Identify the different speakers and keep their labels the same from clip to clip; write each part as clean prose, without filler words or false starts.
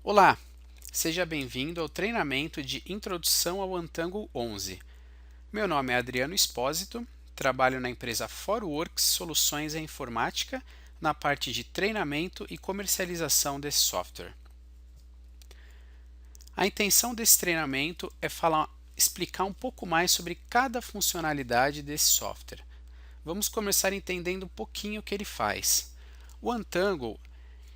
Speaker 1: Olá, seja bem-vindo ao treinamento de Introdução ao Untangle 11. Meu nome é Adriano Espósito, trabalho na empresa Forworks Soluções em Informática, na parte de treinamento e comercialização desse software. A intenção desse treinamento é explicar um pouco mais sobre cada funcionalidade desse software. Vamos começar entendendo um pouquinho o que ele faz. O Untangle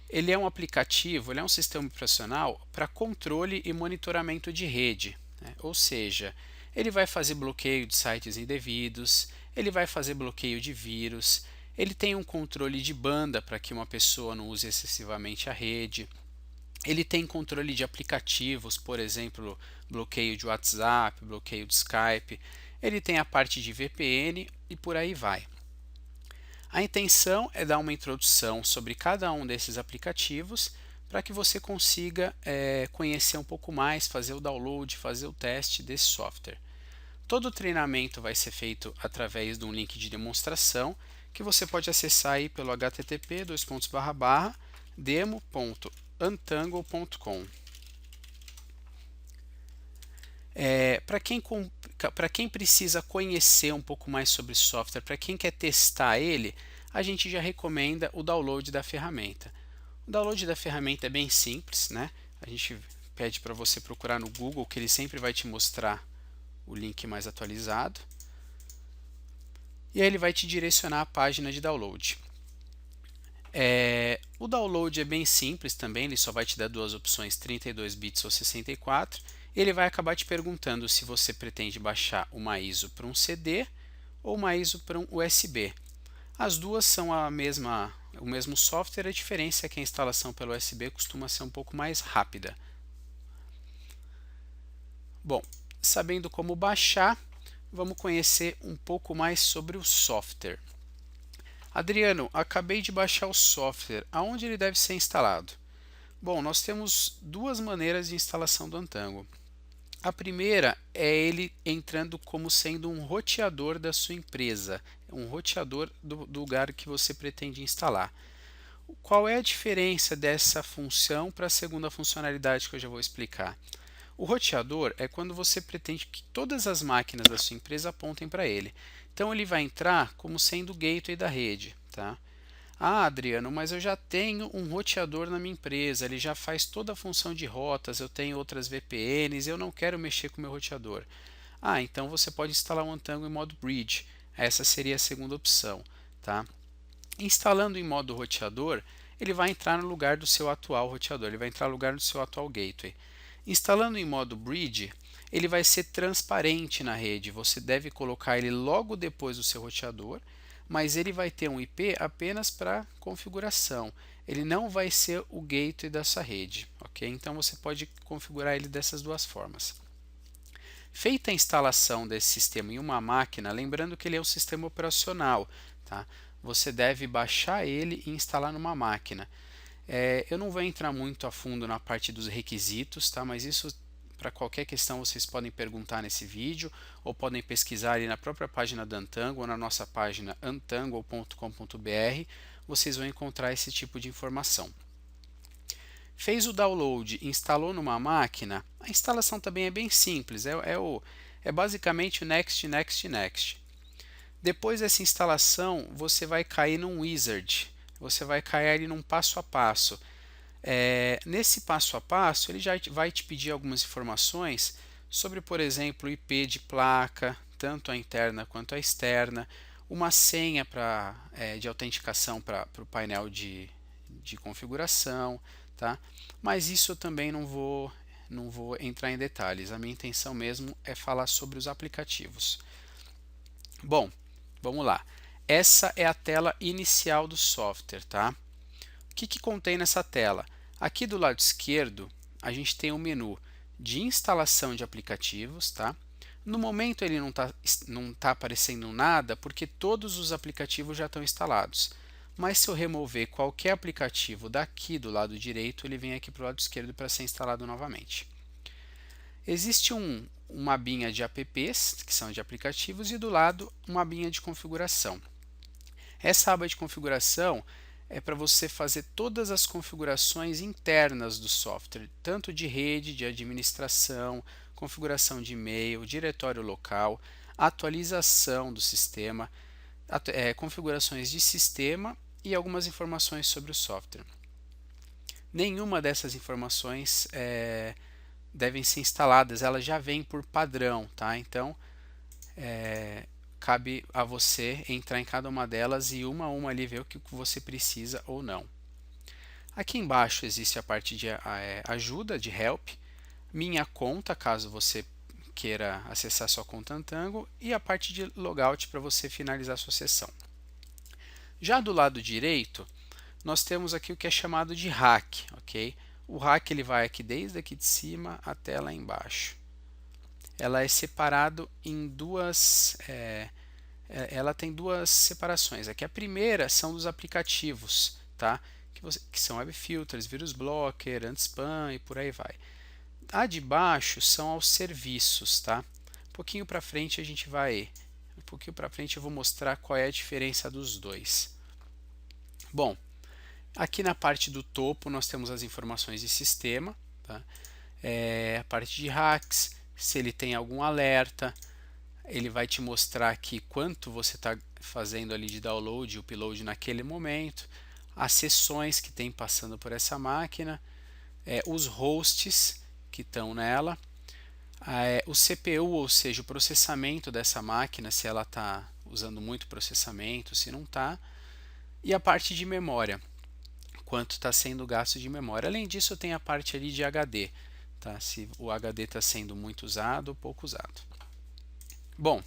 Speaker 1: ele é um aplicativo, ele é um sistema operacional para controle e monitoramento de rede, né? Ou seja, ele vai fazer bloqueio de sites indevidos, ele vai fazer bloqueio de vírus, ele tem um controle de banda para que uma pessoa não use excessivamente a rede, ele tem controle de aplicativos, por exemplo, bloqueio de WhatsApp, bloqueio de Skype, ele tem a parte de VPN e por aí vai. A intenção é dar uma introdução sobre cada um desses aplicativos para que você consiga conhecer um pouco mais, fazer o download, fazer o teste desse software. Todo o treinamento vai ser feito através de um link de demonstração que você pode acessar aí pelo http://demo.untangle.com. Para quem precisa conhecer um pouco mais sobre o software, para quem quer testar ele, a gente já recomenda o download da ferramenta. O download da ferramenta é bem simples, né? A gente pede para você procurar no Google, que ele sempre vai te mostrar o link mais atualizado. E aí ele vai te direcionar à página de download. O download é bem simples também, ele só vai te dar duas opções, 32 bits ou 64. Ele vai acabar te perguntando se você pretende baixar uma ISO para um CD ou uma ISO para um USB. As duas são o mesmo software, a diferença é que a instalação pelo USB costuma ser um pouco mais rápida. Bom, sabendo como baixar, vamos conhecer um pouco mais sobre o software. Adriano, acabei de baixar o software, aonde ele deve ser instalado? Bom, nós temos duas maneiras de instalação do Untangle. A primeira é ele entrando como sendo um roteador da sua empresa, um roteador do lugar que você pretende instalar. Qual é a diferença dessa função para a segunda funcionalidade que eu já vou explicar? O roteador é quando você pretende que todas as máquinas da sua empresa apontem para ele. Então ele vai entrar como sendo o gateway da rede, tá? Ah, Adriano, mas eu já tenho um roteador na minha empresa, ele já faz toda a função de rotas, eu tenho outras VPNs, eu não quero mexer com o meu roteador. Ah, então você pode instalar um Untangle em modo bridge. Essa seria a segunda opção, tá? Instalando em modo roteador, ele vai entrar no lugar do seu atual roteador, ele vai entrar no lugar do seu atual gateway. Instalando em modo bridge, ele vai ser transparente na rede, você deve colocar ele logo depois do seu roteador, mas ele vai ter um IP apenas para configuração, ele não vai ser o gateway dessa rede, ok? Então você pode configurar ele dessas duas formas. Feita a instalação desse sistema em uma máquina, lembrando que ele é um sistema operacional, tá? Você deve baixar ele e instalar numa máquina. Eu não vou entrar muito a fundo na parte dos requisitos, tá? Mas isso para qualquer questão vocês podem perguntar nesse vídeo ou podem pesquisar ali na própria página da Untangle ou na nossa página untangle.com.br, vocês vão encontrar esse tipo de informação. Fez o download, instalou numa máquina, a instalação também é bem simples, é basicamente o next, next, next. Depois dessa instalação, você vai cair num wizard, você vai cair ali num passo a passo. Nesse passo a passo, ele já vai te pedir algumas informações sobre, por exemplo, o IP de placa, tanto a interna quanto a externa, uma senha de autenticação para o painel de configuração, tá? Mas isso eu também não vou entrar em detalhes. A minha intenção mesmo é falar sobre os aplicativos. Bom, vamos lá. Essa é a tela inicial do software, tá? O que contém nessa tela? Aqui do lado esquerdo, a gente tem o menu de instalação de aplicativos, tá? No momento ele não tá aparecendo nada porque todos os aplicativos já estão instalados. Mas se eu remover qualquer aplicativo daqui do lado direito, ele vem aqui para o lado esquerdo para ser instalado novamente. Existe uma abinha de apps, que são de aplicativos, e do lado uma abinha de configuração. Essa aba de configuração é para você fazer todas as configurações internas do software, tanto de rede, de administração, configuração de e-mail, diretório local, atualização do sistema, configurações de sistema e algumas informações sobre o software. Nenhuma dessas informações devem ser instaladas, elas já vêm por padrão, tá? Então, cabe a você entrar em cada uma delas e uma a uma ali ver o que você precisa ou não. Aqui embaixo existe a parte de ajuda, de help, minha conta, caso você queira acessar sua conta Antango, e a parte de logout para você finalizar sua sessão. Já do lado direito, nós temos aqui o que é chamado de hack, ok? O hack ele vai aqui desde aqui de cima até lá embaixo. Ela é separado em duas, ela tem duas separações. Aqui a primeira são dos aplicativos, tá? Que são web filters, vírus blocker, anti-spam e por aí vai. A de baixo são aos serviços, tá? Um pouquinho para frente eu vou mostrar qual é a diferença dos dois. Bom, aqui na parte do topo nós temos as informações de sistema, tá? A parte de hacks, se ele tem algum alerta, ele vai te mostrar aqui quanto você está fazendo ali de download e upload naquele momento, as sessões que tem passando por essa máquina, os hosts que estão nela, o CPU, ou seja, o processamento dessa máquina, se ela está usando muito processamento, se não está, e a parte de memória, quanto está sendo gasto de memória. Além disso, tem a parte ali de HD, tá? Se o HD está sendo muito usado ou pouco usado. Bom,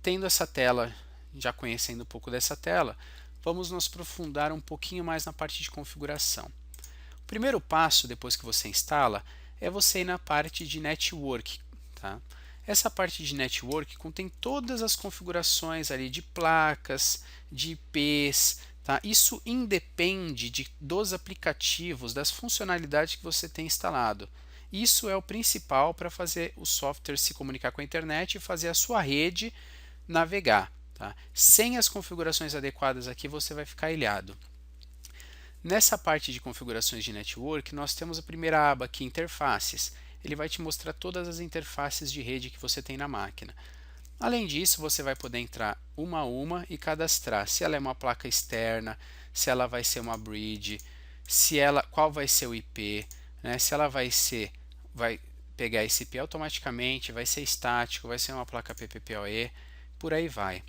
Speaker 1: tendo essa tela, já conhecendo um pouco dessa tela, vamos nos aprofundar um pouquinho mais na parte de configuração. O primeiro passo, depois que você instala, é você ir na parte de Network. Tá? Essa parte de Network contém todas as configurações ali de placas, de IPs. Tá? Isso independe dos aplicativos, das funcionalidades que você tem instalado. Isso é o principal para fazer o software se comunicar com a internet e fazer a sua rede navegar. Tá? Sem as configurações adequadas aqui, você vai ficar ilhado. Nessa parte de configurações de network, nós temos a primeira aba aqui, interfaces. Ele vai te mostrar todas as interfaces de rede que você tem na máquina. Além disso, você vai poder entrar uma a uma e cadastrar se ela é uma placa externa, se ela vai ser uma bridge, qual vai ser o IP, né? Se ela vai pegar esse IP automaticamente, vai ser estático, vai ser uma placa PPPoE, por aí vai.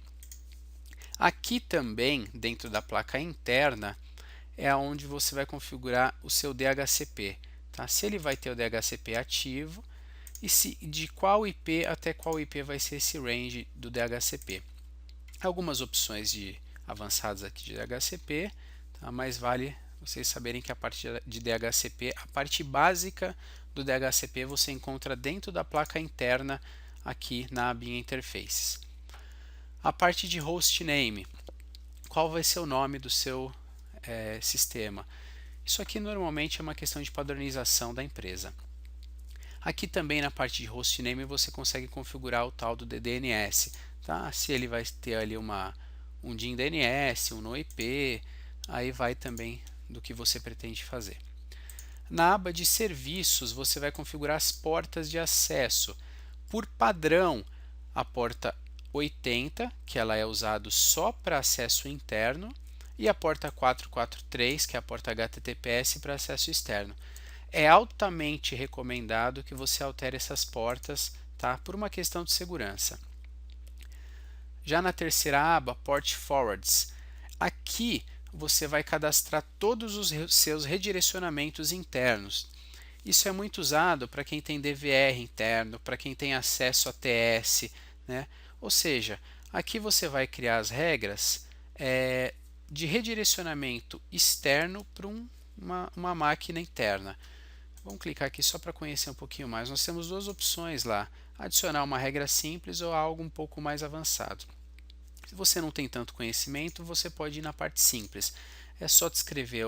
Speaker 1: Aqui também, dentro da placa interna, é onde você vai configurar o seu DHCP. Tá? Se ele vai ter o DHCP ativo e de qual IP até qual IP vai ser esse range do DHCP. Algumas opções avançadas aqui de DHCP, tá? Mas vale vocês saberem que a parte de DHCP, a parte básica do DHCP você encontra dentro da placa interna aqui na abinha Interfaces. A parte de hostname, qual vai ser o nome do seu sistema? Isso aqui normalmente é uma questão de padronização da empresa. Aqui também na parte de hostname você consegue configurar o tal do DNS, tá? Se ele vai ter ali um DIN DNS, um NoIP, aí vai também do que você pretende fazer. Na aba de serviços você vai configurar as portas de acesso. Por padrão, a porta 80, que ela é usada só para acesso interno, e a porta 443, que é a porta HTTPS para acesso externo. É altamente recomendado que você altere essas portas, tá? Por uma questão de segurança. Já na terceira aba, Port Forwards, aqui você vai cadastrar todos os seus redirecionamentos internos. Isso é muito usado para quem tem DVR interno, para quem tem acesso a TS, né? Ou seja, aqui você vai criar as regras de redirecionamento externo para uma máquina interna. Vamos clicar aqui só para conhecer um pouquinho mais. Nós temos duas opções lá, adicionar uma regra simples ou algo um pouco mais avançado. Se você não tem tanto conhecimento, você pode ir na parte simples. É só descrever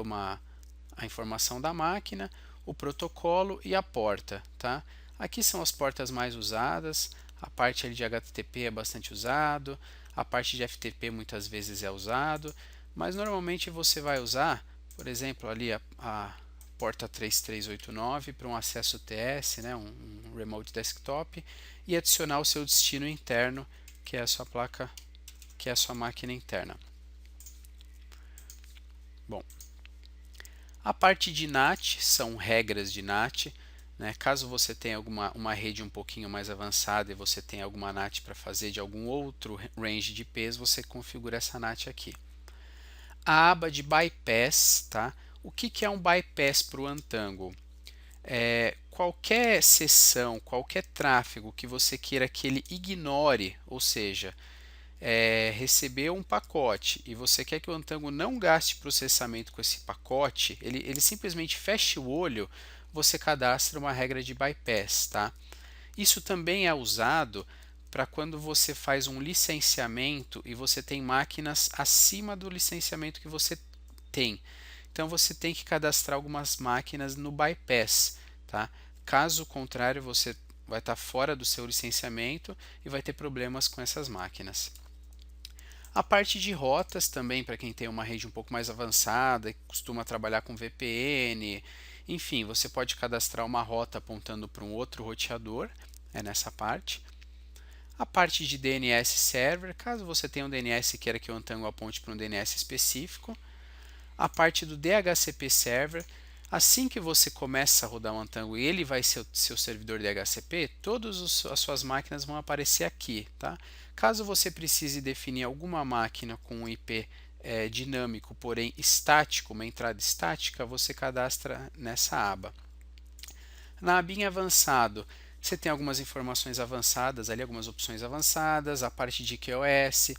Speaker 1: a informação da máquina, o protocolo e a porta. Tá? Aqui são as portas mais usadas, a parte ali de HTTP é bastante usado, a parte de FTP muitas vezes é usado, mas normalmente você vai usar, por exemplo, ali a porta 3389 para um acesso TS, né, um Remote Desktop, e adicionar o seu destino interno, que é a sua placa, que é a sua máquina interna. Bom, a parte de NAT são regras de NAT. Né? Caso você tenha uma rede um pouquinho mais avançada e você tenha alguma NAT para fazer de algum outro range de IPs, você configura essa NAT aqui. A aba de bypass, tá? O que é um bypass para o Untangle? Qualquer sessão, qualquer tráfego que você queira que ele ignore, ou seja, recebeu um pacote e você quer que o Untangle não gaste processamento com esse pacote, ele simplesmente feche o olho, você cadastra uma regra de bypass, tá? Isso também é usado para quando você faz um licenciamento e você tem máquinas acima do licenciamento que você tem. Então você tem que cadastrar algumas máquinas no bypass, tá? Caso contrário, você vai estar fora do seu licenciamento e vai ter problemas com essas máquinas. A parte de rotas também, para quem tem uma rede um pouco mais avançada e costuma trabalhar com VPN, enfim, você pode cadastrar uma rota apontando para um outro roteador, é nessa parte. A parte de DNS Server, caso você tenha um DNS e queira que o Untangle aponte para um DNS específico. A parte do DHCP Server, assim que você começa a rodar o Untangle e ele vai ser o seu servidor DHCP, todas as suas máquinas vão aparecer aqui, tá? Caso você precise definir alguma máquina com um IP dinâmico, porém estático, uma entrada estática, você cadastra nessa aba. Na abinha avançado, você tem algumas informações avançadas ali, algumas opções avançadas, a parte de QoS,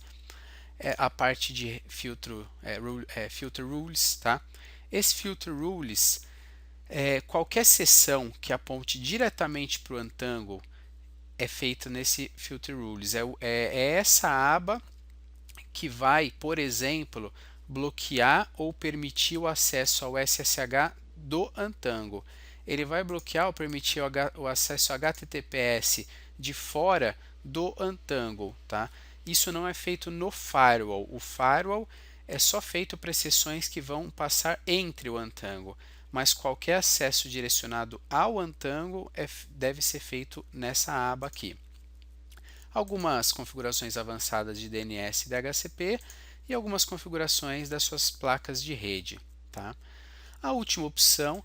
Speaker 1: a parte de filter rules, tá? Esse filter rules, qualquer sessão que aponte diretamente para o Untangle é feita nesse filter rules. É essa aba que vai, por exemplo, bloquear ou permitir o acesso ao SSH do Untangle. Ele vai bloquear ou permitir o acesso HTTPS de fora do Untangle, tá? Isso não é feito no firewall. O firewall é só feito para sessões que vão passar entre o Untangle, mas qualquer acesso direcionado ao Untangle deve ser feito nessa aba aqui. Algumas configurações avançadas de DNS e DHCP e algumas configurações das suas placas de rede. Tá? A última opção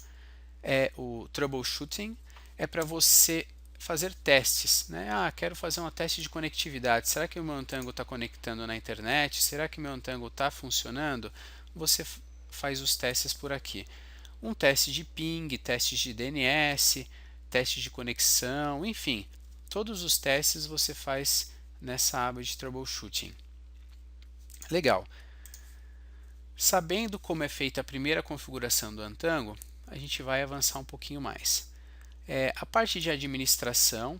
Speaker 1: é o troubleshooting, é para você fazer testes. Né? Quero fazer um teste de conectividade. Será que o meu Untangle está conectando na internet? Será que o meu Untangle está funcionando? Você faz os testes por aqui. Um teste de ping, testes de DNS, teste de conexão, enfim. Todos os testes você faz nessa aba de troubleshooting. Legal. Sabendo como é feita a primeira configuração do Untangle, a gente vai avançar um pouquinho mais. A parte de administração,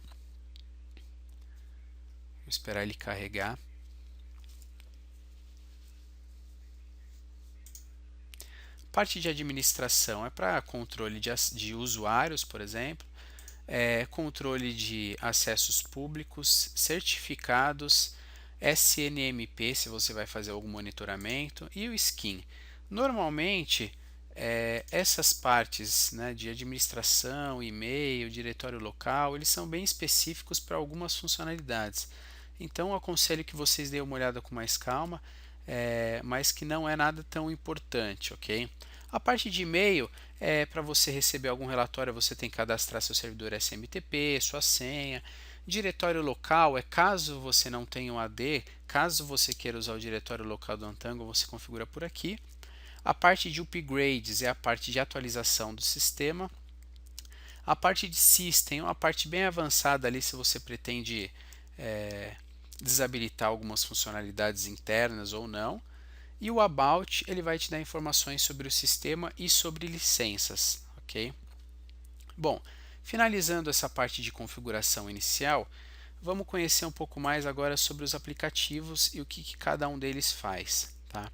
Speaker 1: vou esperar ele carregar. A parte de administração é para controle de usuários, por exemplo, controle de acessos públicos, certificados, SNMP, se você vai fazer algum monitoramento, e o SCIM. Normalmente, essas partes, né, de administração, e-mail, diretório local, eles são bem específicos para algumas funcionalidades. Então, eu aconselho que vocês deem uma olhada com mais calma, mas que não é nada tão importante, ok? A parte de e-mail para você receber algum relatório, você tem que cadastrar seu servidor SMTP, sua senha. Diretório local caso você não tenha um AD, caso você queira usar o diretório local do Untangle, você configura por aqui. A parte de upgrades é a parte de atualização do sistema. A parte de system é uma parte bem avançada ali se você pretende desabilitar algumas funcionalidades internas ou não. E o About ele vai te dar informações sobre o sistema e sobre licenças, ok? Bom, finalizando essa parte de configuração inicial, vamos conhecer um pouco mais agora sobre os aplicativos e o que cada um deles faz, tá?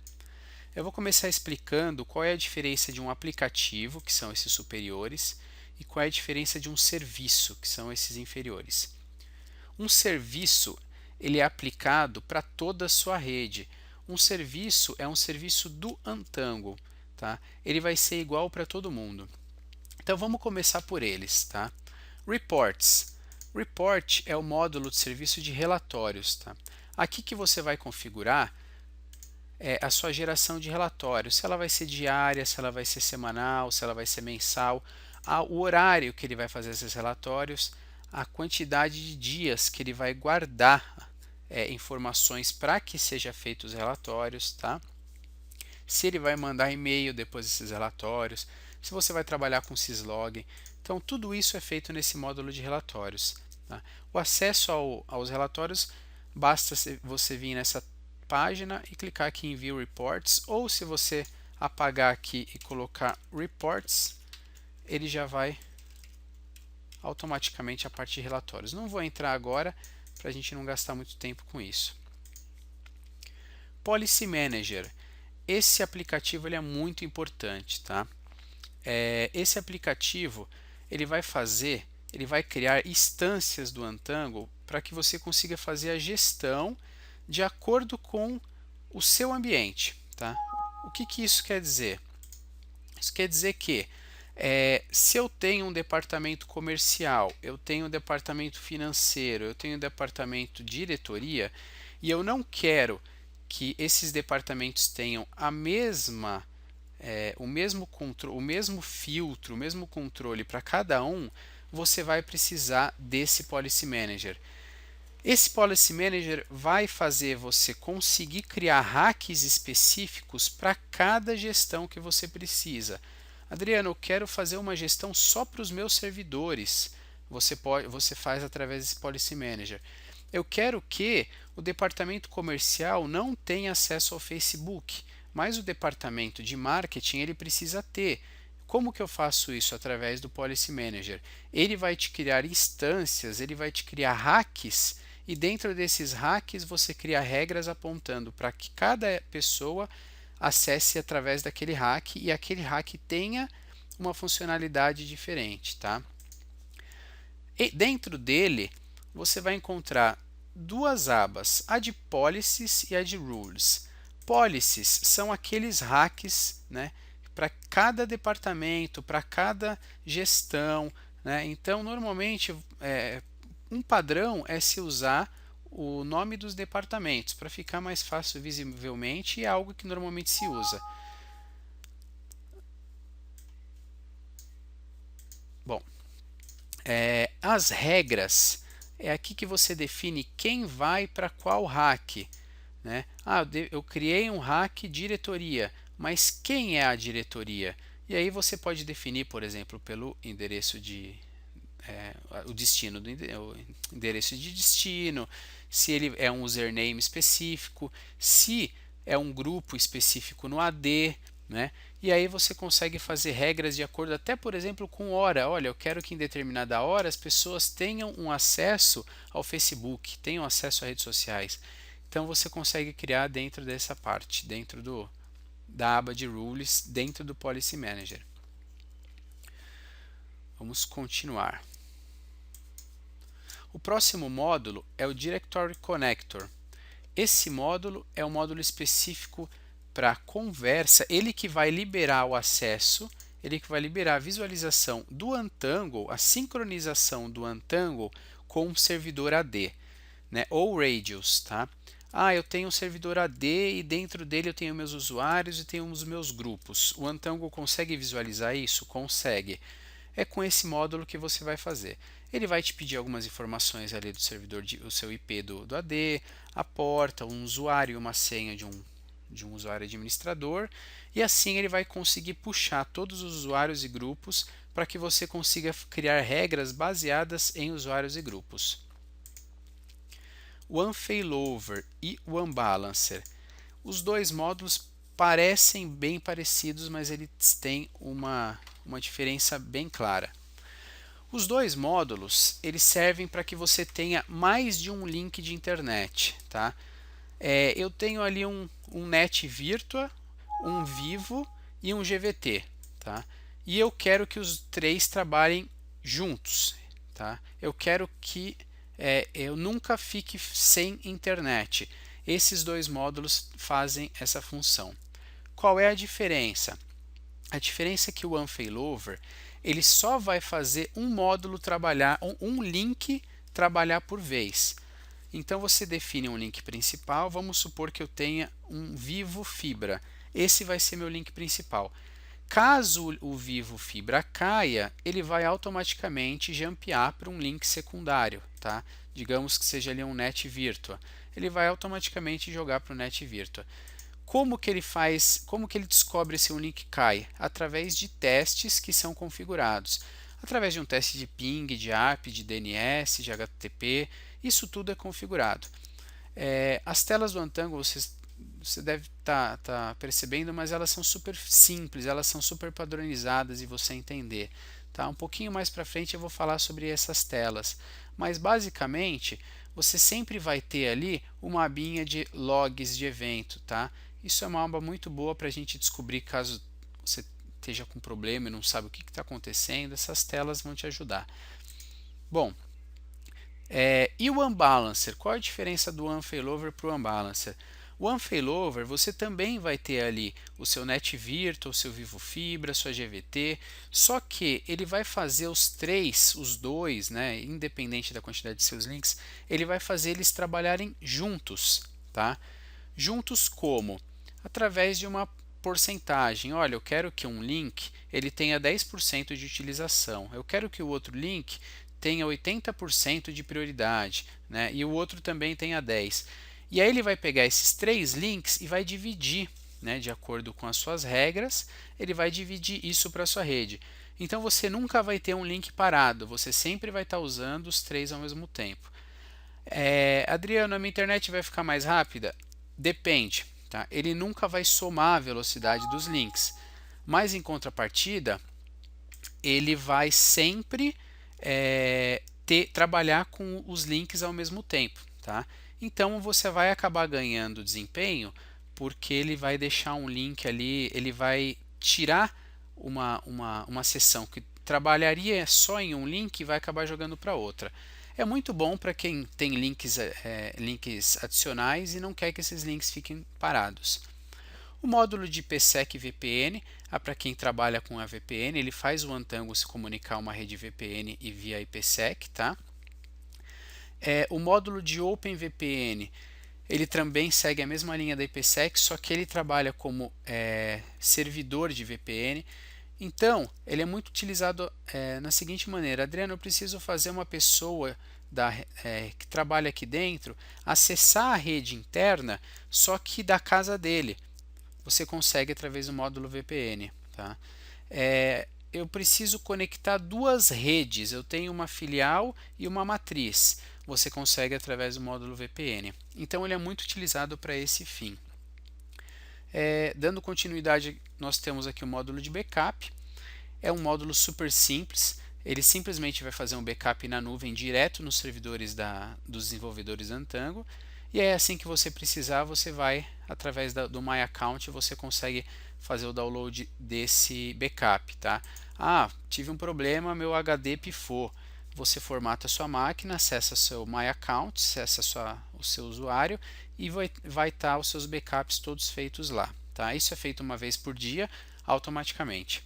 Speaker 1: Eu vou começar explicando qual é a diferença de um aplicativo, que são esses superiores, e qual é a diferença de um serviço, que são esses inferiores. Um serviço ele é aplicado para toda a sua rede. um serviço é um serviço do Untangle, tá? Ele vai ser igual para todo mundo. Então vamos começar por eles, tá? Reports. Report é o módulo de serviço de relatórios, tá? Aqui que você vai configurar a sua geração de relatórios, se ela vai ser diária, se ela vai ser semanal, se ela vai ser mensal, o horário que ele vai fazer esses relatórios, a quantidade de dias que ele vai guardar informações para que seja feitos os relatórios, tá? Se ele vai mandar e-mail depois desses relatórios, se você vai trabalhar com syslog. Então, tudo isso é feito nesse módulo de relatórios, tá? O acesso aos relatórios, basta você vir nessa página e clicar aqui em View Reports, ou se você apagar aqui e colocar Reports, ele já vai automaticamente a parte de relatórios. Não vou entrar agora para a gente não gastar muito tempo com isso. Policy Manager. Esse aplicativo ele é muito importante, tá? Esse aplicativo ele vai criar instâncias do Untangle para que você consiga fazer a gestão de acordo com o seu ambiente, tá? O que isso quer dizer? Isso quer dizer que se eu tenho um departamento comercial, eu tenho um departamento financeiro, eu tenho um departamento de diretoria e eu não quero que esses departamentos tenham o mesmo filtro, o mesmo controle para cada um, você vai precisar desse Policy Manager. Esse Policy Manager vai fazer você conseguir criar hacks específicos para cada gestão que você precisa. Adriano, eu quero fazer uma gestão só para os meus servidores. Você faz através desse Policy Manager. Eu quero que o departamento comercial não tenha acesso ao Facebook, mas o departamento de marketing ele precisa ter. Como que eu faço isso? Através do Policy Manager. Ele vai te criar instâncias, ele vai te criar hacks, e dentro desses hacks você cria regras apontando para que cada pessoa acesse através daquele hack e aquele hack tenha uma funcionalidade diferente, tá? E dentro dele você vai encontrar duas abas, a de Policies e a de Rules. Policies são aqueles hacks, né, para cada departamento, para cada gestão, né? Então, normalmente, um padrão é se usar o nome dos departamentos para ficar mais fácil visivelmente e é algo que normalmente se usa. Bom, as regras é aqui que você define quem vai para qual hack, né? Eu criei um hack diretoria, mas quem é a diretoria? E aí você pode definir, por exemplo, pelo endereço o destino o endereço de destino, se ele é um username específico, se é um grupo específico no AD, né? E aí você consegue fazer regras de acordo até, por exemplo, com hora. Olha, eu quero que em determinada hora as pessoas tenham um acesso ao Facebook, tenham acesso a redes sociais. Então você consegue criar dentro dessa parte, dentro da aba de Rules, dentro do Policy Manager. Vamos continuar. O próximo módulo é o Directory Connector. Esse módulo é um módulo específico para conversa, ele que vai liberar o acesso, ele que vai liberar a visualização do Untangle, a sincronização do Untangle com o servidor AD, né, ou Radius, tá? Eu tenho um servidor AD e dentro dele eu tenho meus usuários e tenho os meus grupos. O Untangle consegue visualizar isso? Consegue. É com esse módulo que você vai fazer. Ele vai te pedir algumas informações ali do servidor, o seu IP do AD, a porta, um usuário e uma senha de um usuário administrador, e assim ele vai conseguir puxar todos os usuários e grupos para que você consiga criar regras baseadas em usuários e grupos. O Unfailover e o Unbalancer. Os dois módulos parecem bem parecidos, mas eles têm uma diferença bem clara. Os dois módulos eles servem para que você tenha mais de um link de internet, tá? Eu tenho ali um NET Virtua, um Vivo e um GVT, tá? E eu quero que os três trabalhem juntos, tá? Eu quero que eu nunca fique sem internet. Esses dois módulos fazem essa função. Qual é a diferença? A diferença é que o unfailover ele só vai fazer um módulo trabalhar, um link trabalhar por vez. Então você define um link principal, vamos supor que eu tenha um Vivo Fibra. Esse vai ser meu link principal. Caso o Vivo Fibra caia, ele vai automaticamente jumpear para um link secundário, tá? Digamos que seja ali um Net Virtua. Ele vai automaticamente jogar para o Net Virtua. Como que ele faz, como que ele descobre se um link cai? Através de testes que são configurados. Através de um teste de ping, de ARP, de DNS, de HTTP, isso tudo é configurado. As telas do Untangle você deve estar percebendo, mas elas são super simples, elas são super padronizadas e você entender. Tá? Um pouquinho mais para frente eu vou falar sobre essas telas, mas basicamente você sempre vai ter ali uma abinha de logs de evento. Tá? Isso é uma aba muito boa para a gente descobrir caso você esteja com problema e não sabe o que está acontecendo, essas telas vão te ajudar. Bom, e o Unbalancer? Qual a diferença do Unfailover para o Unbalancer? O Unfailover, você também vai ter ali o seu Net Virtual, o seu Vivo Fibra, sua GVT, só que ele vai fazer os dois, né, independente da quantidade de seus links, ele vai fazer eles trabalharem juntos, tá? Juntos como? Através de uma porcentagem. Olha, eu quero que um link ele tenha 10% de utilização. Eu quero que o outro link tenha 80% de prioridade, né? E o outro também tenha 10%. E aí ele vai pegar esses três links e vai dividir, né, de acordo com as suas regras, ele vai dividir isso para a sua rede. Então você nunca vai ter um link parado, você sempre vai estar usando os três ao mesmo tempo. Adriano, a minha internet vai ficar mais rápida? Depende. Tá? Ele nunca vai somar a velocidade dos links, mas em contrapartida, ele vai sempre trabalhar com os links ao mesmo tempo. Tá? Então você vai acabar ganhando desempenho porque ele vai deixar um link ali, ele vai tirar uma seção que trabalharia só em um link e vai acabar jogando para outra. É muito bom para quem tem links adicionais e não quer que esses links fiquem parados. O módulo de IPsec VPN é para quem trabalha com a VPN, ele faz o Untangle se comunicar a uma rede VPN e via IPsec, tá? O módulo de OpenVPN, ele também segue a mesma linha da IPsec, só que ele trabalha como servidor de VPN. Então, ele é muito utilizado na seguinte maneira: Adriano, eu preciso fazer uma pessoa que trabalha aqui dentro acessar a rede interna, só que da casa dele. Você consegue através do módulo VPN. Tá? Eu preciso conectar duas redes, eu tenho uma filial e uma matriz. Você consegue através do módulo VPN. Então ele é muito utilizado para esse fim. Dando continuidade, nós temos aqui o módulo de backup. É um módulo super simples. Ele simplesmente vai fazer um backup na nuvem direto nos servidores dos desenvolvedores da Untangle. E é assim que você precisar, você vai através do My Account, você consegue fazer o download desse backup. Tá? Tive um problema, meu HD pifou. Você formata a sua máquina, acessa seu My Account, acessa o seu usuário e vai estar os seus backups todos feitos lá. Tá? Isso é feito uma vez por dia, automaticamente.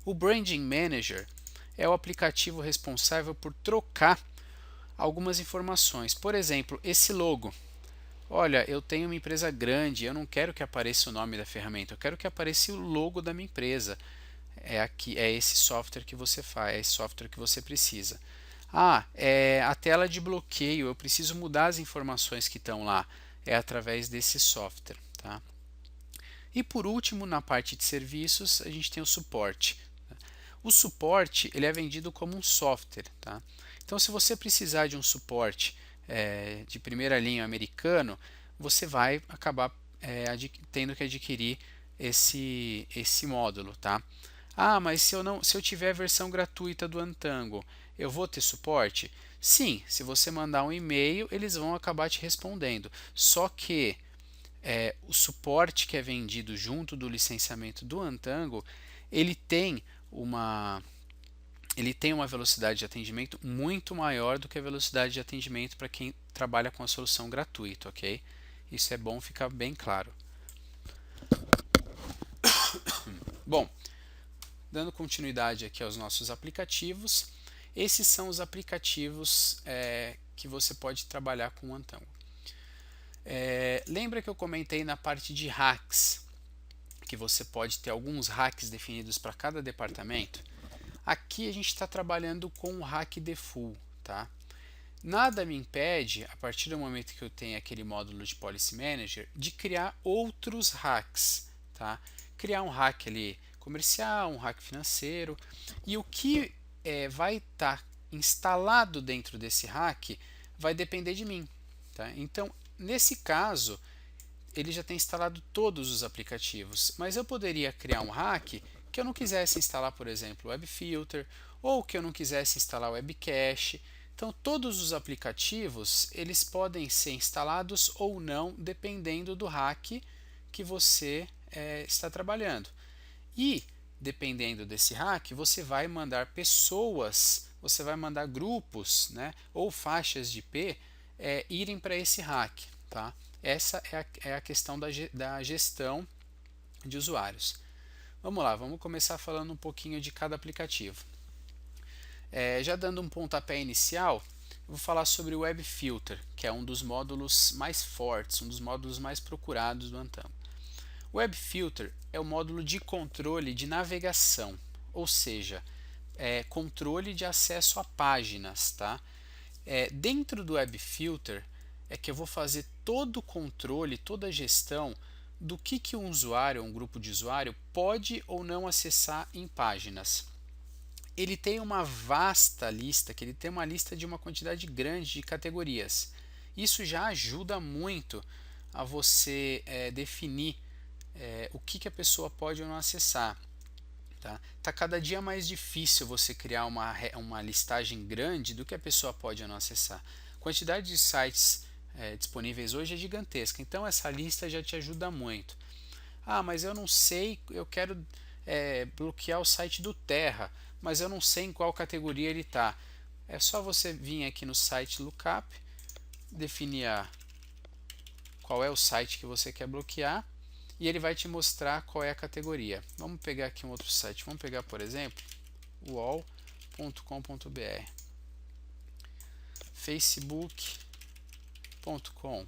Speaker 1: O Branding Manager é o aplicativo responsável por trocar algumas informações. Por exemplo, esse logo. Olha, eu tenho uma empresa grande, eu não quero que apareça o nome da ferramenta, eu quero que apareça o logo da minha empresa. É esse software que você faz, é esse software que você precisa. A tela de bloqueio, eu preciso mudar as informações que estão lá. É através desse software. Tá? E por último, na parte de serviços, a gente tem o suporte. O suporte ele é vendido como um software. Tá? Então, se você precisar de um suporte de primeira linha americano, você vai acabar tendo que adquirir esse módulo. Tá? Mas se eu tiver a versão gratuita do Untangle, eu vou ter suporte? Sim, se você mandar um e-mail, eles vão acabar te respondendo. Só que o suporte que é vendido junto do licenciamento do Untangle, ele tem uma velocidade de atendimento muito maior do que a velocidade de atendimento para quem trabalha com a solução gratuita, ok? Isso é bom ficar bem claro. Bom, dando continuidade aqui aos nossos aplicativos, esses são os aplicativos que você pode trabalhar com o Antango. Lembra que eu comentei na parte de hacks, que você pode ter alguns hacks definidos para cada departamento? Aqui a gente está trabalhando com o hack default, tá? Nada me impede, a partir do momento que eu tenho aquele módulo de Policy Manager, de criar outros hacks, tá? Criar um hack ali comercial, um hack financeiro, e o que vai estar instalado dentro desse hack vai depender de mim, tá? Então, nesse caso, ele já tem instalado todos os aplicativos, mas eu poderia criar um hack que eu não quisesse instalar, por exemplo, o WebFilter, ou que eu não quisesse instalar o WebCache. Então, todos os aplicativos eles podem ser instalados ou não, dependendo do hack que você está trabalhando. E, dependendo desse hack, você vai mandar pessoas, você vai mandar grupos, né, ou faixas de IP irem para esse hack. Tá? Essa é a questão da gestão de usuários. Vamos lá, vamos começar falando um pouquinho de cada aplicativo. Já dando um pontapé inicial, eu vou falar sobre o WebFilter, que é um dos módulos mais fortes, um dos módulos mais procurados do Antango. O WebFilter é o módulo de controle de navegação, ou seja, controle de acesso a páginas. Tá? Dentro do WebFilter é que eu vou fazer todo o controle, toda a gestão do que um usuário, um grupo de usuário, pode ou não acessar em páginas. Ele tem uma vasta lista, que ele tem uma lista de uma quantidade grande de categorias. Isso já ajuda muito a você definir o que a pessoa pode ou não acessar. Tá cada dia mais difícil você criar uma listagem grande do que a pessoa pode ou não acessar. A quantidade de sites disponíveis hoje é gigantesca, então essa lista já te ajuda muito. Mas eu não sei, eu quero bloquear o site do Terra, mas eu não sei em qual categoria ele está. É só você vir aqui no site Lookup, definir qual é o site que você quer bloquear, e ele vai te mostrar qual é a categoria. Vamos pegar aqui um outro site, vamos pegar, por exemplo, uol.com.br, facebook.com,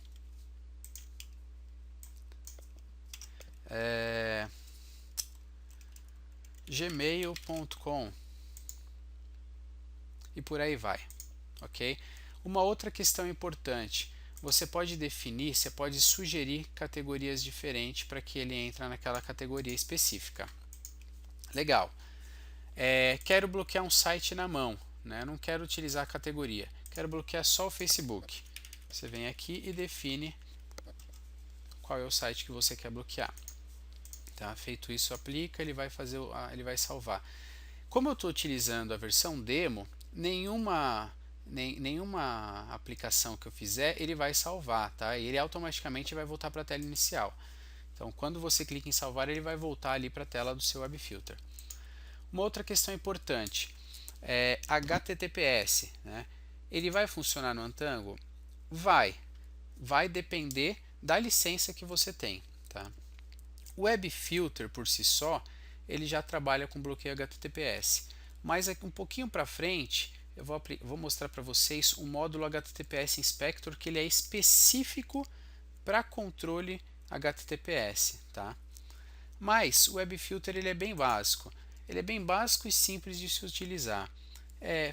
Speaker 1: gmail.com e por aí vai, ok? Uma outra questão importante, você pode definir, você pode sugerir categorias diferentes para que ele entre naquela categoria específica. Legal. Quero bloquear um site na mão, né? Não quero utilizar a categoria, quero bloquear só o Facebook. Você vem aqui e define qual é o site que você quer bloquear. Tá? Feito isso, aplica, ele vai salvar. Como eu estou utilizando a versão demo, nenhuma aplicação que eu fizer ele vai salvar, tá? Ele automaticamente vai voltar para a tela inicial. Então, quando você clica em salvar, ele vai voltar ali para a tela do seu WebFilter. Uma outra questão importante é HTTPS, né? Ele vai funcionar no Antango? Vai depender da licença que você tem, tá? O WebFilter por si só, ele já trabalha com bloqueio HTTPS, mas aqui um pouquinho para frente eu vou mostrar para vocês um módulo HTTPS Inspector que ele é específico para controle HTTPS, tá? Mas o WebFilter ele é bem básico, e simples de se utilizar.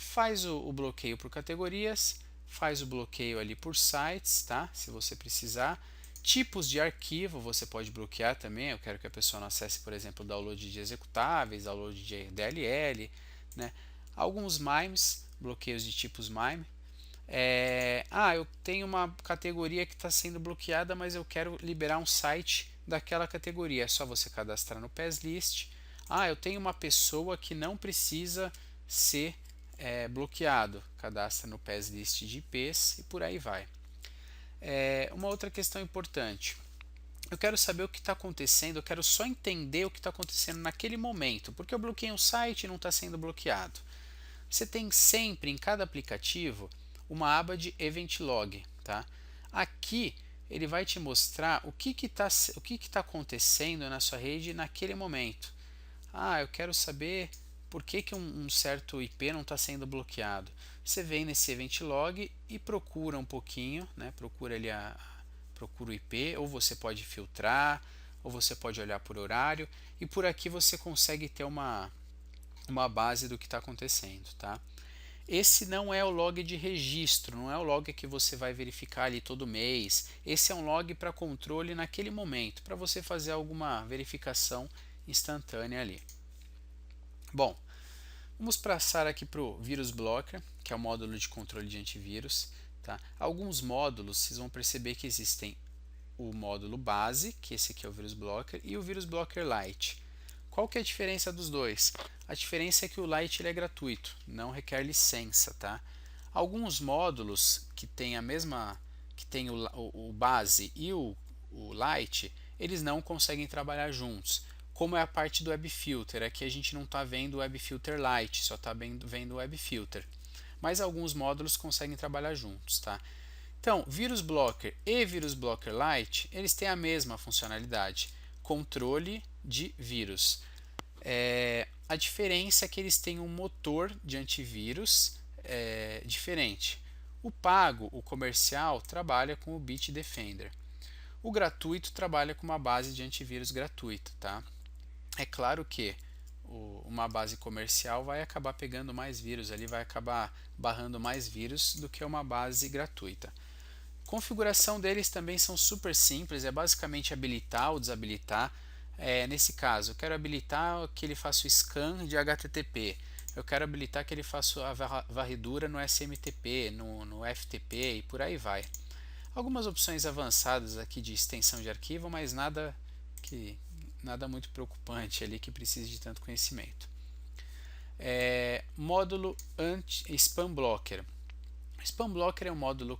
Speaker 1: Faz o bloqueio por categorias, faz o bloqueio ali por sites, tá? Se você precisar. Tipos de arquivo você pode bloquear também. Eu quero que a pessoa não acesse, por exemplo, download de executáveis, download de DLL, né? Alguns MIMEs, bloqueios de tipos MIME. Eu tenho uma categoria que está sendo bloqueada, mas eu quero liberar um site daquela categoria. É só você cadastrar no PASList. Eu tenho uma pessoa que não precisa ser bloqueado. Cadastra no PASList de IPs e por aí vai. Uma outra questão importante. Eu quero saber o que está acontecendo, eu quero só entender o que está acontecendo naquele momento, porque eu bloqueei um site e não está sendo bloqueado. Você tem sempre em cada aplicativo uma aba de Event Log. Tá? Aqui ele vai te mostrar o que está acontecendo na sua rede naquele momento. Eu quero saber por que um certo IP não está sendo bloqueado. Você vem nesse event log e procura um pouquinho, né? Procura ali procura o IP, ou você pode filtrar, ou você pode olhar por horário, e por aqui você consegue ter uma base do que está acontecendo, tá? Esse não é o log de registro, não é o log que você vai verificar ali todo mês. Esse é um log para controle naquele momento, para você fazer alguma verificação instantânea ali. Bom, vamos passar aqui para o Vírus Blocker, que é o módulo de controle de antivírus. Tá? Alguns módulos, vocês vão perceber que existem o módulo base, que esse aqui é o Vírus Blocker, e o Vírus Blocker Lite. Qual que é a diferença dos dois? A diferença é que o Lite ele é gratuito, não requer licença, tá? Alguns módulos que tem que tem o base e o Lite, eles não conseguem trabalhar juntos. Como é a parte do Web Filter, aqui a gente não está vendo o Web Filter Lite, só está vendo o Web Filter. Mas alguns módulos conseguem trabalhar juntos, tá? Então, Vírus Blocker e Vírus Blocker Lite, eles têm a mesma funcionalidade, controle de vírus. A diferença é que eles têm um motor de antivírus diferente. O pago, o comercial, trabalha com o Bitdefender. O gratuito trabalha com uma base de antivírus gratuita, tá? É claro que uma base comercial vai acabar pegando mais vírus, ali vai acabar barrando mais vírus do que uma base gratuita. Configuração deles também são super simples, é basicamente habilitar ou desabilitar. Nesse caso, eu quero habilitar que ele faça o scan de HTTP, eu quero habilitar que ele faça a varredura no SMTP, no FTP e por aí vai. Algumas opções avançadas aqui de extensão de arquivo, mas nada muito preocupante ali que precise de tanto conhecimento. Módulo Spam Blocker. Spam Blocker é um módulo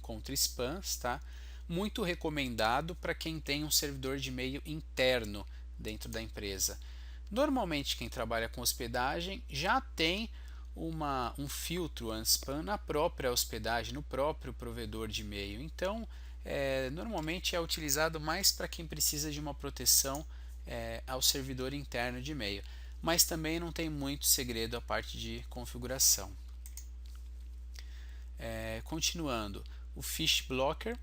Speaker 1: contra spams, tá? Muito recomendado para quem tem um servidor de e-mail interno dentro da empresa. Normalmente quem trabalha com hospedagem já tem um filtro anti-spam na própria hospedagem, no próprio provedor de e-mail. Então, normalmente é utilizado mais para quem precisa de uma proteção ao servidor interno de e-mail. Mas também não tem muito segredo a parte de configuração. Continuando, o Fish Blocker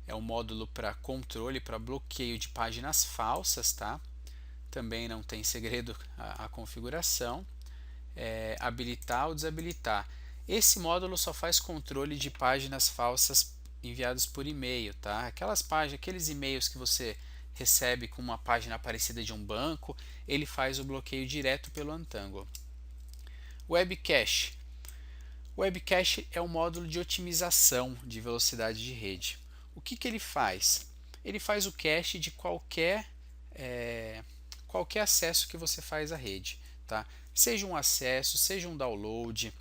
Speaker 1: é um módulo para controle, para bloqueio de páginas falsas, tá? Também não tem segredo a configuração. Habilitar ou desabilitar. Esse módulo só faz controle de páginas falsas enviadas por e-mail, tá? Aqueles e-mails que você recebe com uma página parecida de um banco, ele faz o bloqueio direto pelo Untangle. Web Cache. O Web Cache é um módulo de otimização de velocidade de rede. O que ele faz? Ele faz o cache de qualquer acesso que você faz à rede, tá? Seja um acesso, seja um download.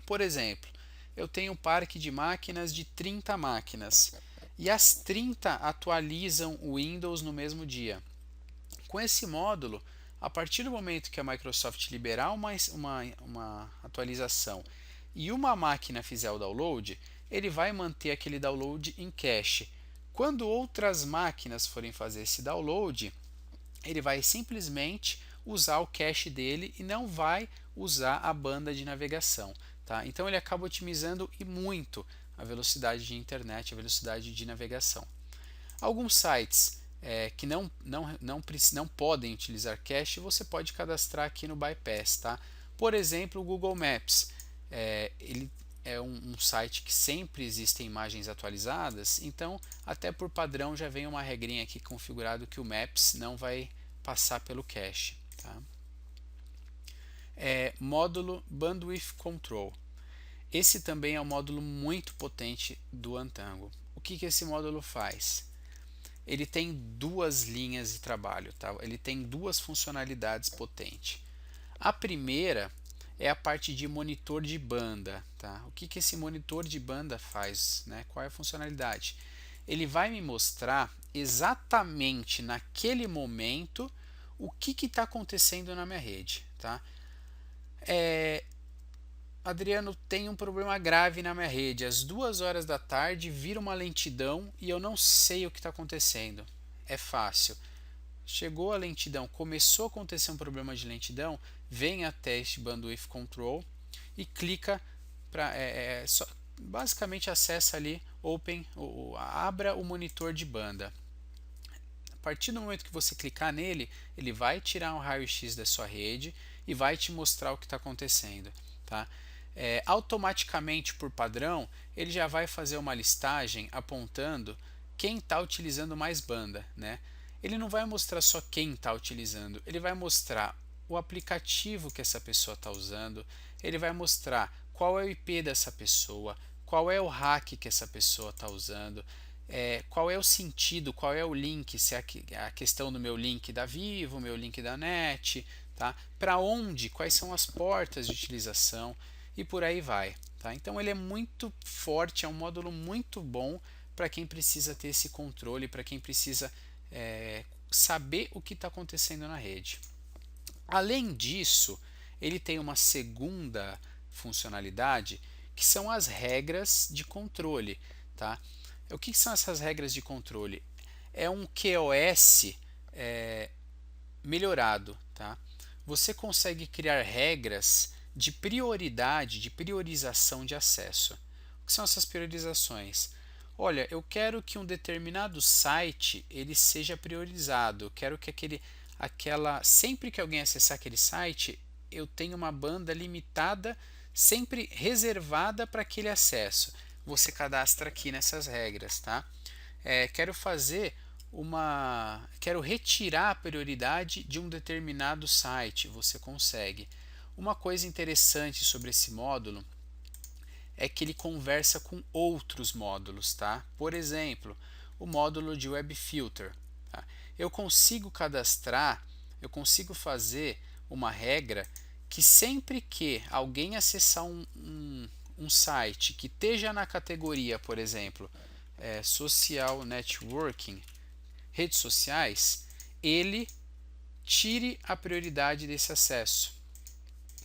Speaker 1: Por exemplo, eu tenho um parque de máquinas de 30 máquinas e as 30 atualizam o Windows no mesmo dia. Com esse módulo, a partir do momento que a Microsoft liberar uma atualização e uma máquina fizer o download, ele vai manter aquele download em cache. Quando outras máquinas forem fazer esse download, ele vai simplesmente usar o cache dele e não vai usar a banda de navegação. Tá? Então ele acaba otimizando e muito a velocidade de internet, a velocidade de navegação. Alguns sites que não podem utilizar cache, você pode cadastrar aqui no Bypass. Tá? Por exemplo, o Google Maps. Ele é um site que sempre existem imagens atualizadas, então até por padrão já vem uma regrinha aqui configurado que o Maps não vai passar pelo cache. Tá? Módulo Bandwidth Control. Esse também é um módulo muito potente do Untangle. O que esse módulo faz? Ele tem duas linhas de trabalho, tá? Ele tem duas funcionalidades potentes. A primeira é a parte de monitor de banda. Tá? O que esse monitor de banda faz? Né? Qual é a funcionalidade? Ele vai me mostrar exatamente naquele momento o que está acontecendo na minha rede. Tá? Adriano, tem um problema grave na minha rede. Às 2 horas da tarde vira uma lentidão e eu não sei o que está acontecendo. É fácil. Chegou a lentidão, começou a acontecer um problema de lentidão, vem até este Bandwidth Control e clica para basicamente acessa ali Open, abra o monitor de banda. A partir do momento que você clicar nele, ele vai tirar um raio-x da sua rede e vai te mostrar o que está acontecendo, tá? Automaticamente, por padrão, ele já vai fazer uma listagem apontando quem está utilizando mais banda, né? Ele não vai mostrar só quem está utilizando, ele vai mostrar o aplicativo que essa pessoa está usando, ele vai mostrar qual é o IP dessa pessoa, qual é o hack que essa pessoa está usando, qual é o sentido, qual é o link, se é a questão do meu link da Vivo, meu link da NET, tá? Para onde, quais são as portas de utilização e por aí vai. Tá? Então ele é muito forte, é um módulo muito bom para quem precisa ter esse controle, para quem precisa saber o que está acontecendo na rede. Além disso, ele tem uma segunda funcionalidade que são as regras de controle. Tá? O que são essas regras de controle? É um QoS melhorado. Tá? Você consegue criar regras de prioridade, de priorização de acesso. O que são essas priorizações? Olha, eu quero que um determinado site ele seja priorizado. Eu quero que sempre que alguém acessar aquele site, eu tenha uma banda limitada, sempre reservada para aquele acesso. Você cadastra aqui nessas regras, tá? Quero retirar a prioridade de um determinado site. Você consegue. Uma coisa interessante sobre esse módulo é que ele conversa com outros módulos, tá? Por exemplo, o módulo de Web Filter. Tá? Eu consigo fazer uma regra que sempre que alguém acessar um site que esteja na categoria, por exemplo, social networking, redes sociais, ele tire a prioridade desse acesso.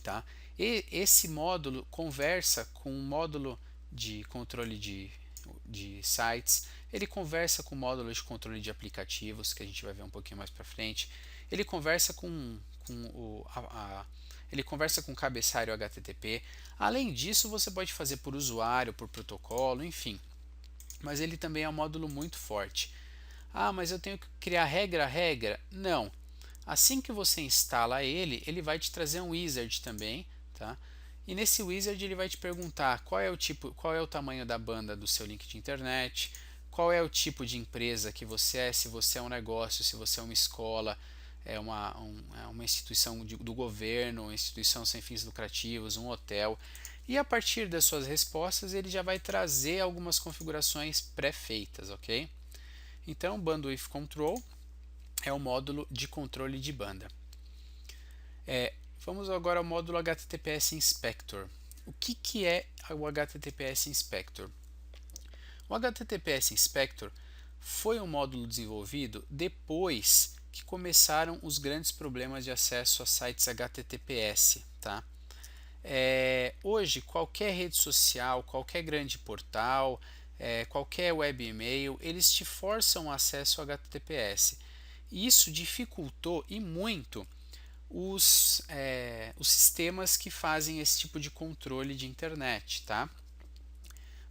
Speaker 1: Tá? E esse módulo conversa com o módulo de controle de sites, ele conversa com o módulo de controle de aplicativos, que a gente vai ver um pouquinho mais para frente, ele conversa ele conversa com o cabeçalho HTTP. Além disso, você pode fazer por usuário, por protocolo, enfim. Mas ele também é um módulo muito forte. Ah, mas eu tenho que criar regra? Não. Assim que você instala ele, ele vai te trazer um wizard também, tá? E nesse wizard ele vai te perguntar qual é o tamanho da banda do seu link de internet, qual é o tipo de empresa que você é, se você é um negócio, se você é uma escola, uma instituição do governo, uma instituição sem fins lucrativos, um hotel. E a partir das suas respostas ele já vai trazer algumas configurações pré-feitas, ok? Então, Bandwidth Control é o módulo de controle de banda. Vamos agora ao módulo HTTPS Inspector. O que é o HTTPS Inspector? O HTTPS Inspector foi um módulo desenvolvido depois que começaram os grandes problemas de acesso a sites HTTPS. Tá? Hoje, qualquer rede social, qualquer grande portal, qualquer web e-mail, eles te forçam acesso ao HTTPS. E isso dificultou e muito os sistemas que fazem esse tipo de controle de internet. Tá?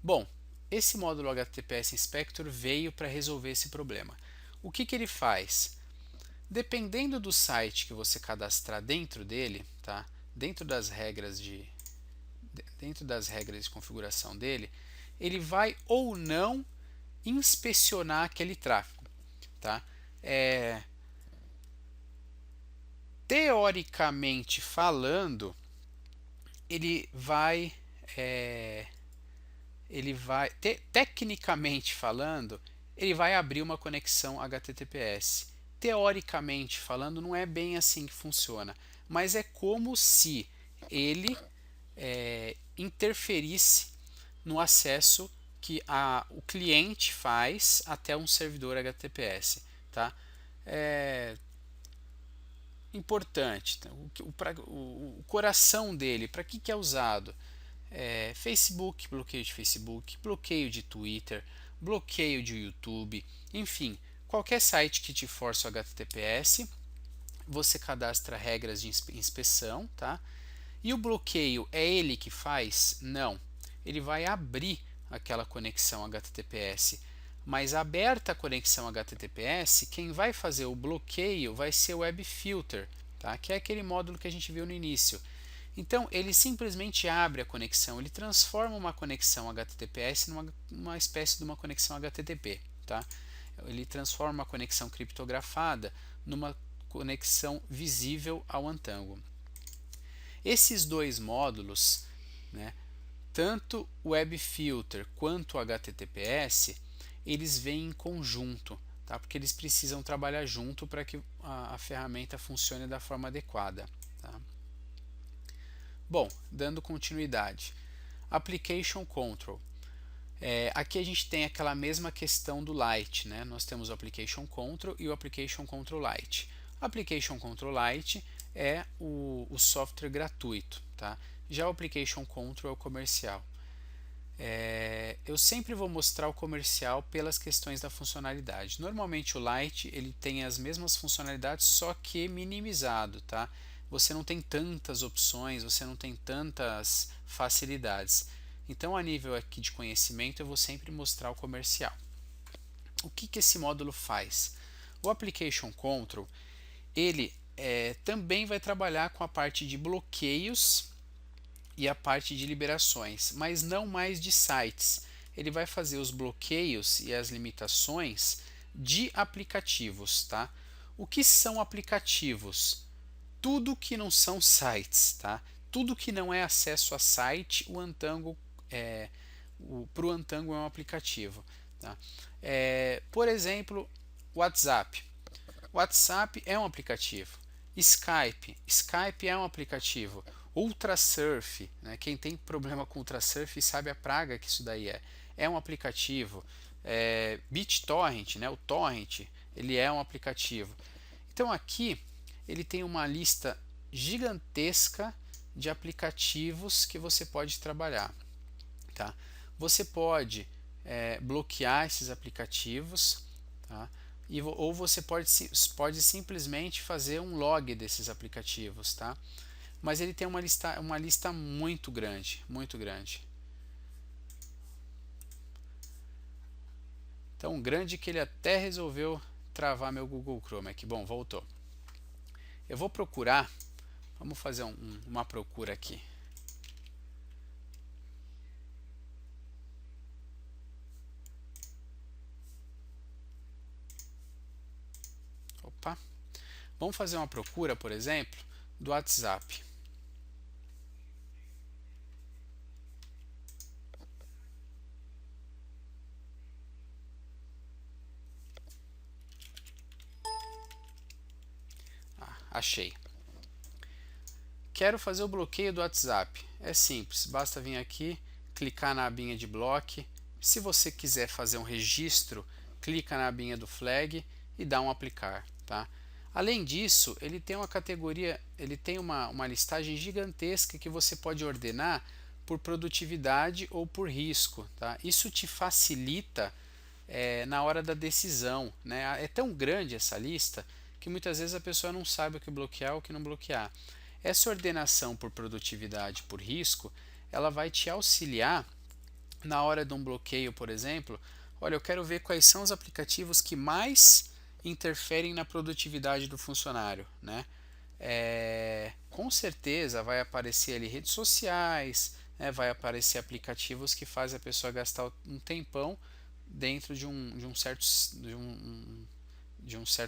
Speaker 1: Bom, esse módulo HTTPS Inspector veio para resolver esse problema. O que ele faz? Dependendo do site que você cadastrar dentro dele, tá? dentro das regras de configuração dele, ele vai ou não inspecionar aquele tráfego. Tá? Teoricamente falando, tecnicamente falando, ele vai abrir uma conexão HTTPS. Teoricamente falando, não é bem assim que funciona, mas é como se ele interferisse no acesso que o cliente faz até um servidor HTTPS. Tá? Importante, o coração dele, para que é usado? Facebook, bloqueio de Facebook, bloqueio de Twitter, bloqueio de YouTube, enfim, qualquer site que te force o HTTPS, você cadastra regras de inspeção, tá? E o bloqueio é ele que faz? Não. Ele vai abrir aquela conexão HTTPS. Mas aberta a conexão HTTPS, quem vai fazer o bloqueio vai ser o Web Filter, tá? Que é aquele módulo que a gente viu no início. Então, ele simplesmente abre a conexão, ele transforma uma conexão HTTPS numa espécie de uma conexão HTTP, tá? Ele transforma a conexão criptografada numa conexão visível ao Untangle. Esses dois módulos, né, tanto o Web Filter quanto o HTTPS, eles vêm em conjunto, tá? Porque eles precisam trabalhar junto para que a ferramenta funcione da forma adequada. Tá? Bom, dando continuidade, Application Control. Aqui a gente tem aquela mesma questão do Lite, né? Nós temos o Application Control e o Application Control Lite. O Application Control Lite é o software gratuito, tá? Já o Application Control é o comercial. Eu sempre vou mostrar o comercial pelas questões da funcionalidade. Normalmente o Lite ele tem as mesmas funcionalidades, só que minimizado, tá? Você não tem tantas opções, você não tem tantas facilidades. Então, a nível aqui de conhecimento, eu vou sempre mostrar o comercial. O que esse módulo faz? O Application Control, ele também vai trabalhar com a parte de bloqueios e a parte de liberações, mas não mais de sites. Ele vai fazer os bloqueios e as limitações de aplicativos, tá? O que são aplicativos? Tudo que não são sites, tá? Tudo que não é acesso a site, o Untangle para o Untangle é um aplicativo, tá? Por exemplo, WhatsApp. WhatsApp é um aplicativo. Skype é um aplicativo. Ultrasurf, né? Quem tem problema com Ultrasurf sabe a praga que isso daí é um aplicativo. BitTorrent, né? O Torrent, ele é um aplicativo. Então aqui ele tem uma lista gigantesca de aplicativos que você pode trabalhar, tá? Você pode bloquear esses aplicativos, tá? Ou você pode simplesmente fazer um log desses aplicativos, tá? Mas ele tem uma lista muito grande, muito grande. Tão grande que ele até resolveu travar meu Google Chrome aqui. Bom, voltou. Eu vou procurar, vamos fazer uma procura aqui. Opa. Vamos fazer uma procura, por exemplo, do WhatsApp. Achei. Quero fazer o bloqueio do WhatsApp. É simples, basta vir aqui, clicar na abinha de bloque. Se você quiser fazer um registro, clica na abinha do flag e dá um aplicar, tá? Além disso, ele tem uma categoria, ele tem uma listagem gigantesca que você pode ordenar por produtividade ou por risco, tá? Isso te facilita na hora da decisão, né? É tão grande essa lista que muitas vezes a pessoa não sabe o que bloquear ou o que não bloquear. Essa ordenação por produtividade por risco, ela vai te auxiliar na hora de um bloqueio, por exemplo. Olha, eu quero ver quais são os aplicativos que mais interferem na produtividade do funcionário, né? Com certeza vai aparecer ali redes sociais, né? Vai aparecer aplicativos que fazem a pessoa gastar um tempão dentro de um certo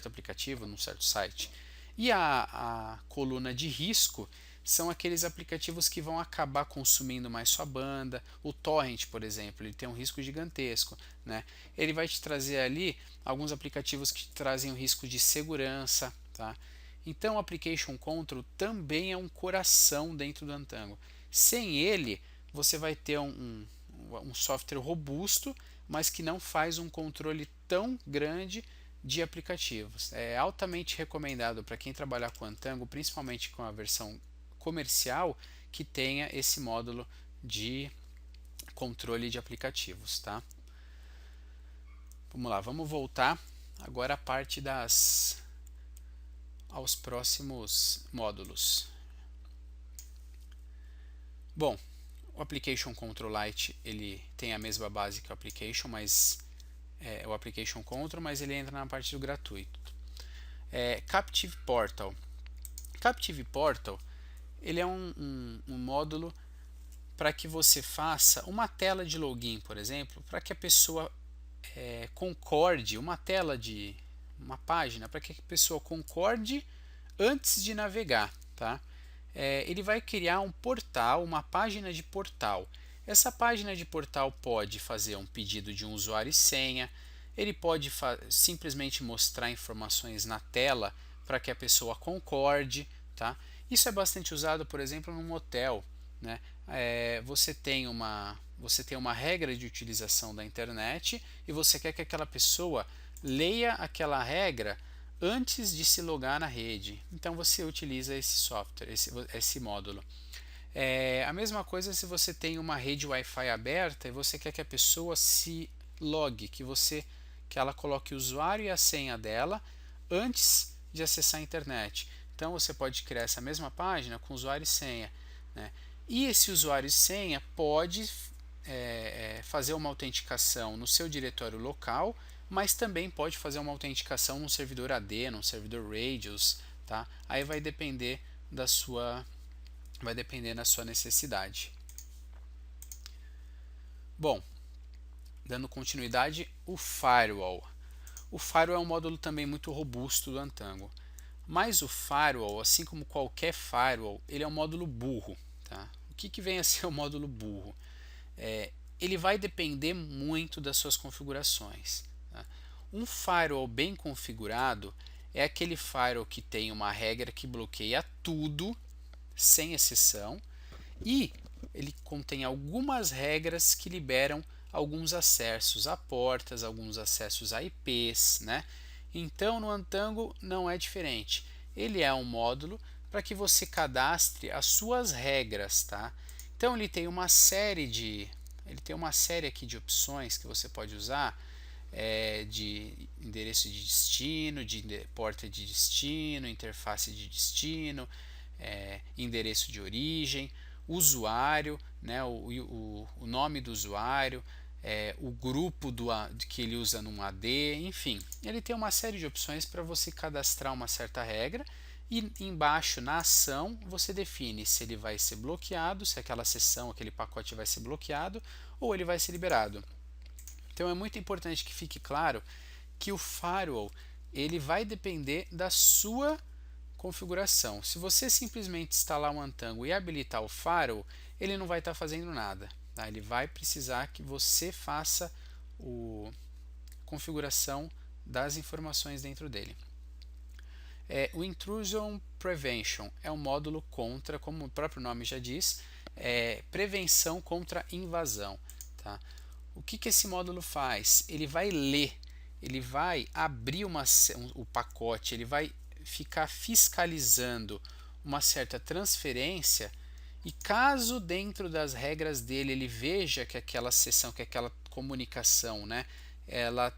Speaker 1: aplicativo, num certo site. E a coluna de risco são aqueles aplicativos que vão acabar consumindo mais sua banda. O Torrent, por exemplo, ele tem um risco gigantesco, né? Ele vai te trazer ali alguns aplicativos que trazem um risco de segurança, tá? Então o Application Control também é um coração dentro do Untangle. Sem ele, você vai ter um software robusto, mas que não faz um controle tão grande de aplicativos. É altamente recomendado para quem trabalhar com Untangle, principalmente com a versão comercial, que tenha esse módulo de controle de aplicativos, tá? Vamos lá, vamos voltar agora à parte aos próximos módulos. Bom, o Application Control Lite ele tem a mesma base que o Application, mas o Application Control, mas ele entra na parte do gratuito. Captive Portal. Captive Portal ele é um módulo para que você faça uma tela de login, por exemplo, para que a pessoa concorde, uma tela de uma página, para que a pessoa concorde antes de navegar, tá? Ele vai criar um portal, uma página de portal. Essa página de portal pode fazer um pedido de um usuário e senha, ele pode simplesmente mostrar informações na tela para que a pessoa concorde, tá? Isso é bastante usado, por exemplo, num hotel, né? Você tem uma regra de utilização da internet e você quer que aquela pessoa leia aquela regra antes de se logar na rede. Então você utiliza esse software, esse módulo. A mesma coisa se você tem uma rede Wi-Fi aberta e você quer que a pessoa se logue, que ela coloque o usuário e a senha dela antes de acessar a internet. Então você pode criar essa mesma página com usuário e senha, né? E esse usuário e senha pode fazer uma autenticação no seu diretório local, mas também pode fazer uma autenticação num servidor AD, num servidor Radius, tá? Aí vai depender da sua necessidade. Bom, dando continuidade, o Firewall. O Firewall é um módulo também muito robusto do Untango. Mas o Firewall, assim como qualquer Firewall, ele é um módulo burro, tá? O que vem a ser o módulo burro? Ele vai depender muito das suas configurações, tá? Um Firewall bem configurado é aquele Firewall que tem uma regra que bloqueia tudo, sem exceção, e ele contém algumas regras que liberam alguns acessos a portas, alguns acessos a IPs, né? Então no Untango não é diferente. Ele é um módulo para que você cadastre as suas regras, tá? Então ele tem uma série aqui de opções que você pode usar, de endereço de destino, de porta de destino, interface de destino, endereço de origem, usuário, né, o nome do usuário, o grupo que ele usa num AD, enfim, ele tem uma série de opções para você cadastrar uma certa regra e embaixo na ação você define se ele vai ser bloqueado, se aquela sessão, aquele pacote vai ser bloqueado ou ele vai ser liberado. Então é muito importante que fique claro que o firewall ele vai depender da sua configuração. Se você simplesmente instalar o Untango e habilitar o firewall, ele não vai estar fazendo nada, tá? Ele vai precisar que você faça a configuração das informações dentro dele. O Intrusion Prevention é um módulo contra, como o próprio nome já diz, prevenção contra invasão, tá? O que esse módulo faz? Ele vai ler, ele vai abrir o pacote, ele vai ficar fiscalizando uma certa transferência e caso dentro das regras dele ele veja que aquela sessão, que aquela comunicação, né, ela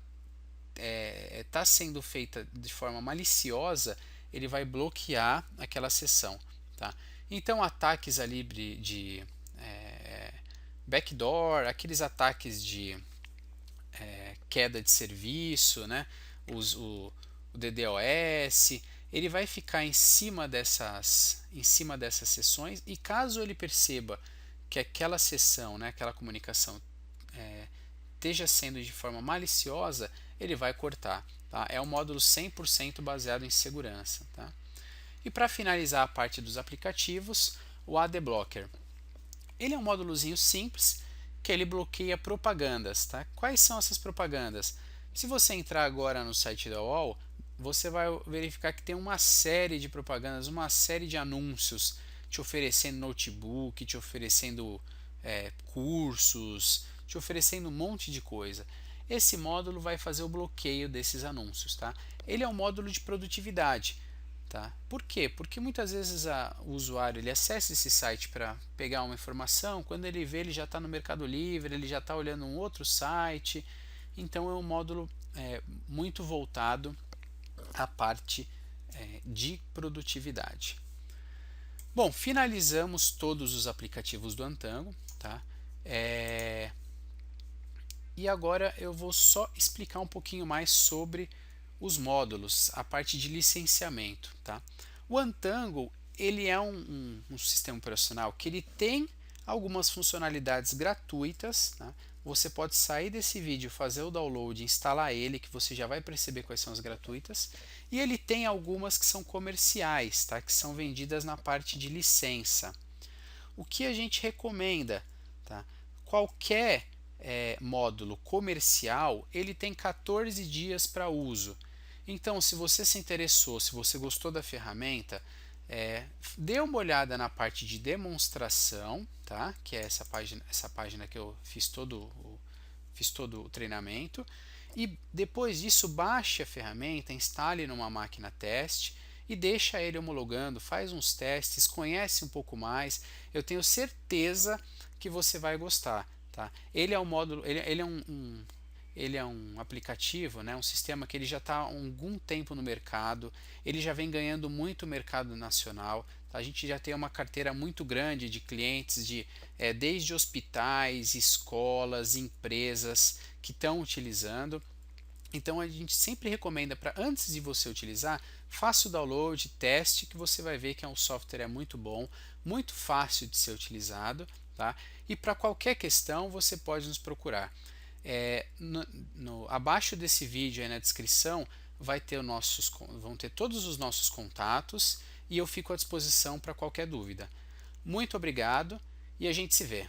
Speaker 1: está sendo feita de forma maliciosa, ele vai bloquear aquela sessão, tá? Então ataques ali de backdoor, aqueles ataques de queda de serviço, né, o DDoS, ele vai ficar em cima dessas sessões e caso ele perceba que aquela sessão, né, aquela comunicação esteja sendo de forma maliciosa, ele vai cortar, tá? É um módulo 100% baseado em segurança, tá? E para finalizar a parte dos aplicativos, o AdBlocker. Ele é um módulozinho simples que ele bloqueia propagandas, tá? Quais são essas propagandas? Se você entrar agora no site da UOL, você vai verificar que tem uma série de propagandas, uma série de anúncios te oferecendo notebook, te oferecendo cursos, te oferecendo um monte de coisa. Esse módulo vai fazer o bloqueio desses anúncios, tá? Ele é um módulo de produtividade. Tá? Por quê? Porque muitas vezes o usuário ele acessa esse site para pegar uma informação, quando ele vê ele já está no Mercado Livre, ele já está olhando um outro site, então é um módulo muito voltado à parte de produtividade. Bom, finalizamos todos os aplicativos do Antango, tá? E agora eu vou só explicar um pouquinho mais sobre os módulos, a parte de licenciamento, tá? O Antango ele é um sistema operacional que ele tem algumas funcionalidades gratuitas, tá? Você pode sair desse vídeo, fazer o download, instalar ele, que você já vai perceber quais são as gratuitas. E ele tem algumas que são comerciais, tá? Que são vendidas na parte de licença. O que a gente recomenda, tá? Qualquer módulo comercial, ele tem 14 dias para uso. Então, se você se interessou, se você gostou da ferramenta, dê uma olhada na parte de demonstração, tá? Que é essa página que eu fiz todo o treinamento. E depois disso, baixe a ferramenta, instale numa máquina teste e deixa ele homologando, faz uns testes, conhece um pouco mais. Eu tenho certeza que você vai gostar. Tá? Ele é um módulo, ele é um aplicativo, né, um sistema que ele já está há algum tempo no mercado, ele já vem ganhando muito mercado nacional, tá? A gente já tem uma carteira muito grande de clientes desde hospitais, escolas, empresas que estão utilizando. Então a gente sempre recomenda para antes de você utilizar, faça o download, teste, que você vai ver que é um software muito bom, muito fácil de ser utilizado, tá? E para qualquer questão você pode nos procurar. Abaixo desse vídeo aí na descrição vão ter todos os nossos contatos e eu fico à disposição para qualquer dúvida. Muito obrigado e a gente se vê.